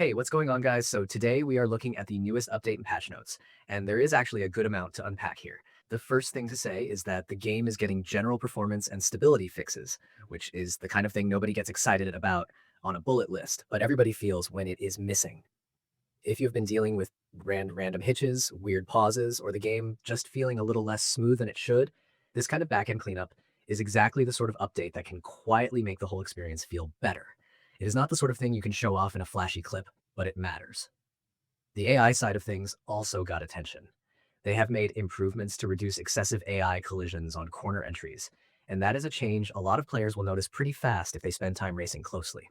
Hey, what's going on, guys? So today we are looking at the newest update and patch notes, and there is actually a good amount to unpack here. The first thing to say is that the game is getting general performance and stability fixes, which is the kind of thing nobody gets excited about on a bullet list, but everybody feels when it is missing. If you've been dealing with random hitches, weird pauses, or the game just feeling a little less smooth than it should, this kind of backend cleanup is exactly the sort of update that can quietly make the whole experience feel better. It is not the sort of thing you can show off in a flashy clip, but it matters. The AI side of things also got attention. They have made improvements to reduce excessive AI collisions on corner entries, and that is a change a lot of players will notice pretty fast if they spend time racing closely.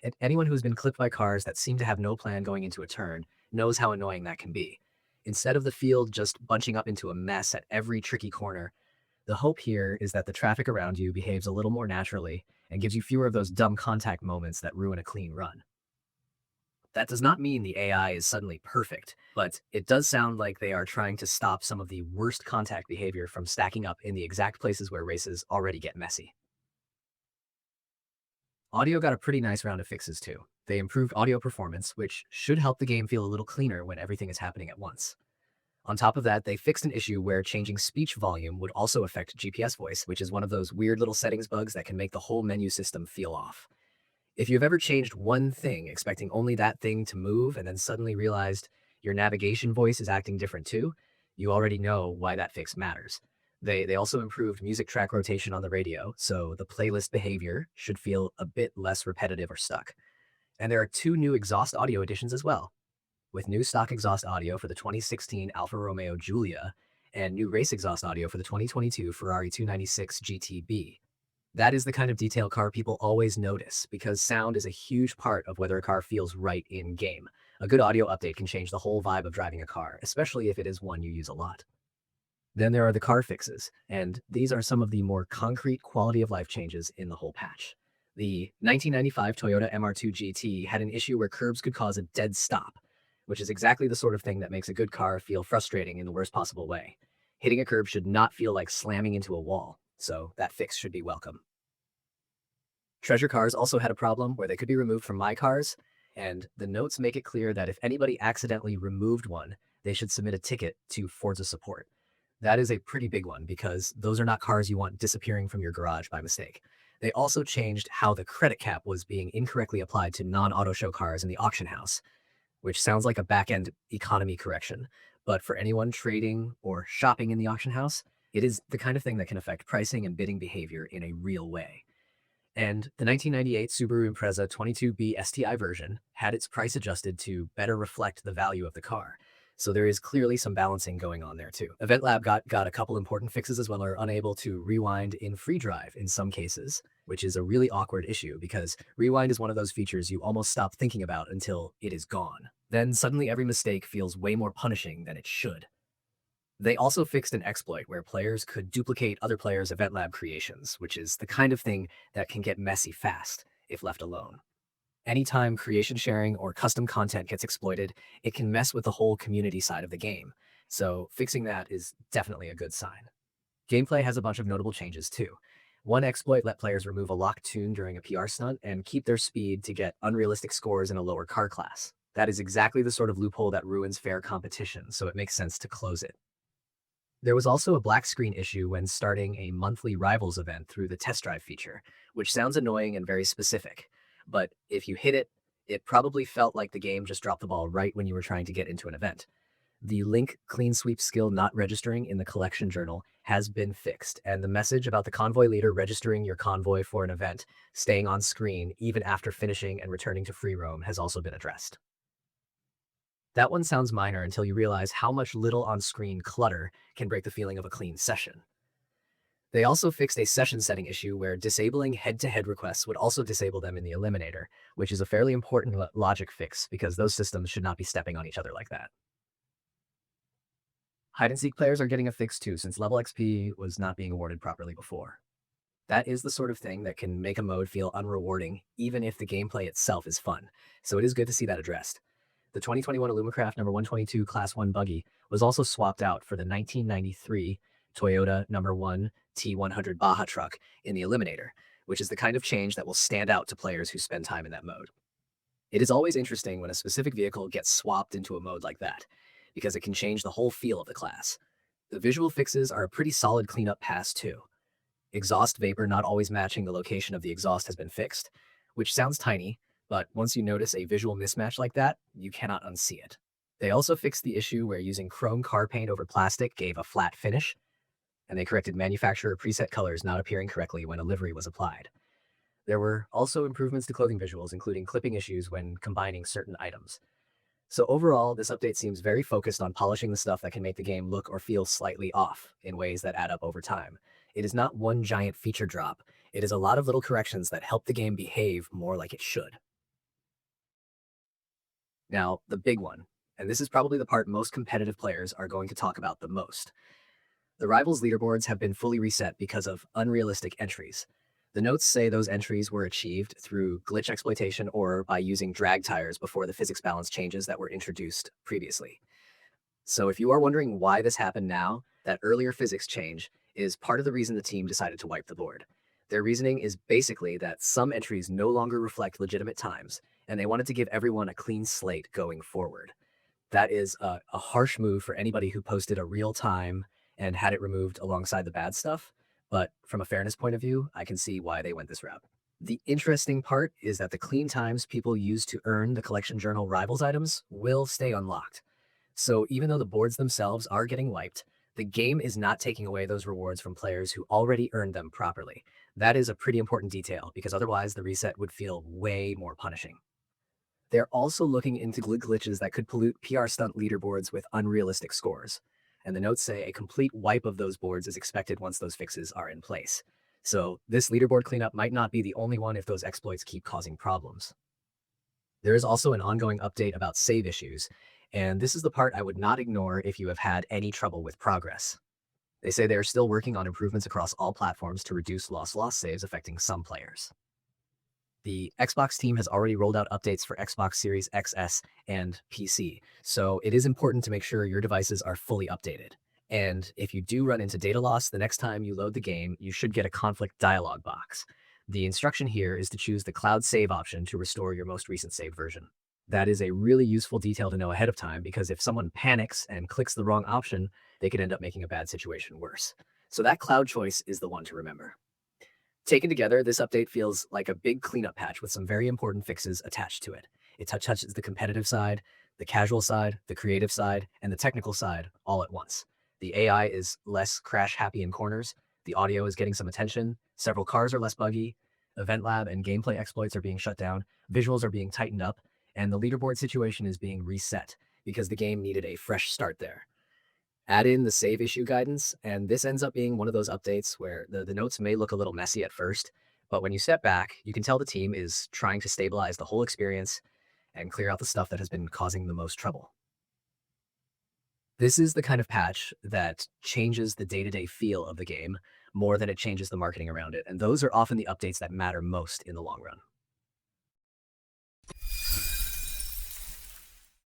And anyone who has been clipped by cars that seem to have no plan going into a turn knows how annoying that can be. Instead of the field just bunching up into a mess at every tricky corner, the hope here is that the traffic around you behaves a little more naturally and gives you fewer of those dumb contact moments that ruin a clean run. That does not mean the AI is suddenly perfect, but it does sound like they are trying to stop some of the worst contact behavior from stacking up in the exact places where races already get messy. Audio got a pretty nice round of fixes too. They improved audio performance, which should help the game feel a little cleaner when everything is happening at once. On top of that, they fixed an issue where changing speech volume would also affect GPS voice, which is one of those weird little settings bugs that can make the whole menu system feel off. If you've ever changed one thing expecting only that thing to move and then suddenly realized your navigation voice is acting different too, you already know why that fix matters. They also improved music track rotation on the radio, so the playlist behavior should feel a bit less repetitive or stuck. And there are two new exhaust audio additions as well, with new stock exhaust audio for the 2016 Alfa Romeo Giulia and new race exhaust audio for the 2022 Ferrari 296 GTB. That is the kind of detail car people always notice because sound is a huge part of whether a car feels right in game. A good audio update can change the whole vibe of driving a car, especially if it is one you use a lot. Then there are the car fixes, and these are some of the more concrete quality of life changes in the whole patch. The 1995 Toyota MR2 GT had an issue where curbs could cause a dead stop, which is exactly the sort of thing that makes a good car feel frustrating in the worst possible way. Hitting a curb should not feel like slamming into a wall, so that fix should be welcome. Treasure cars also had a problem where they could be removed from My Cars, and the notes make it clear that if anybody accidentally removed one, they should submit a ticket to Forza support. That is a pretty big one because those are not cars you want disappearing from your garage by mistake. They also changed how the credit cap was being incorrectly applied to non-auto show cars in the auction house, which sounds like a back-end economy correction. But for anyone trading or shopping in the auction house, it is the kind of thing that can affect pricing and bidding behavior in a real way. And the 1998 Subaru Impreza 22B STI version had its price adjusted to better reflect the value of the car. So there is clearly some balancing going on there too. EventLab got a couple important fixes as well, are unable to rewind in free drive in some cases, which is a really awkward issue because rewind is one of those features you almost stop thinking about until it is gone. Then suddenly every mistake feels way more punishing than it should. They also fixed an exploit where players could duplicate other players' EventLab creations, which is the kind of thing that can get messy fast if left alone. Anytime creation sharing or custom content gets exploited, it can mess with the whole community side of the game. So fixing that is definitely a good sign. Gameplay has a bunch of notable changes too. One exploit let players remove a locked tune during a PR stunt and keep their speed to get unrealistic scores in a lower car class. That is exactly the sort of loophole that ruins fair competition, so it makes sense to close it. There was also a black screen issue when starting a monthly Rivals event through the test drive feature, which sounds annoying and very specific. But if you hit it, it probably felt like the game just dropped the ball right when you were trying to get into an event. The link clean sweep skill not registering in the collection journal has been fixed, and the message about the convoy leader registering your convoy for an event staying on screen even after finishing and returning to free roam has also been addressed. That one sounds minor until you realize how much little on-screen clutter can break the feeling of a clean session. They also fixed a session setting issue where disabling head-to-head requests would also disable them in the Eliminator, which is a fairly important logic fix because those systems should not be stepping on each other like that. Hide-and-seek players are getting a fix too, since level XP was not being awarded properly before. That is the sort of thing that can make a mode feel unrewarding, even if the gameplay itself is fun, so it is good to see that addressed. The 2021 Illumicraft number 122 Class 1 buggy was also swapped out for the 1993 Toyota number 1 T100 Baja truck in the Eliminator, which is the kind of change that will stand out to players who spend time in that mode. It is always interesting when a specific vehicle gets swapped into a mode like that, because it can change the whole feel of the class. The visual fixes are a pretty solid cleanup pass too. Exhaust vapor not always matching the location of the exhaust has been fixed, which sounds tiny, but once you notice a visual mismatch like that, you cannot unsee it. They also fixed the issue where using chrome car paint over plastic gave a flat finish, and they corrected manufacturer preset colors not appearing correctly when a livery was applied. There were also improvements to clothing visuals, including clipping issues when combining certain items. So overall, this update seems very focused on polishing the stuff that can make the game look or feel slightly off in ways that add up over time. It is not one giant feature drop. It is a lot of little corrections that help the game behave more like it should. Now, the big one, and this is probably the part most competitive players are going to talk about the most. The Rivals leaderboards have been fully reset because of unrealistic entries. The notes say those entries were achieved through glitch exploitation or by using drag tires before the physics balance changes that were introduced previously. So if you are wondering why this happened now, that earlier physics change is part of the reason the team decided to wipe the board. Their reasoning is basically that some entries no longer reflect legitimate times, and they wanted to give everyone a clean slate going forward. That is a harsh move for anybody who posted a real time and had it removed alongside the bad stuff. But from a fairness point of view, I can see why they went this route. The interesting part is that the clean times people use to earn the collection journal rivals items will stay unlocked. So even though the boards themselves are getting wiped, the game is not taking away those rewards from players who already earned them properly. That is a pretty important detail because otherwise the reset would feel way more punishing. They're also looking into glitches that could pollute PR stunt leaderboards with unrealistic scores. And the notes say a complete wipe of those boards is expected once those fixes are in place. So this leaderboard cleanup might not be the only one if those exploits keep causing problems. There is also an ongoing update about save issues, and this is the part I would not ignore if you have had any trouble with progress. They say they are still working on improvements across all platforms to reduce lost saves affecting some players. The Xbox team has already rolled out updates for Xbox Series XS and PC, so it is important to make sure your devices are fully updated. And if you do run into data loss the next time you load the game, you should get a conflict dialog box. The instruction here is to choose the cloud save option to restore your most recent saved version. That is a really useful detail to know ahead of time because if someone panics and clicks the wrong option, they could end up making a bad situation worse. So that cloud choice is the one to remember. Taken together, this update feels like a big cleanup patch with some very important fixes attached to it. It touches the competitive side, the casual side, the creative side, and the technical side all at once. The AI is less crash happy in corners, the audio is getting some attention, several cars are less buggy, EventLab and gameplay exploits are being shut down, visuals are being tightened up, and the leaderboard situation is being reset because the game needed a fresh start there. Add in the save issue guidance, and this ends up being one of those updates where the notes may look a little messy at first, but when you step back, you can tell the team is trying to stabilize the whole experience and clear out the stuff that has been causing the most trouble. This is the kind of patch that changes the day-to-day feel of the game more than it changes the marketing around it, and those are often the updates that matter most in the long run.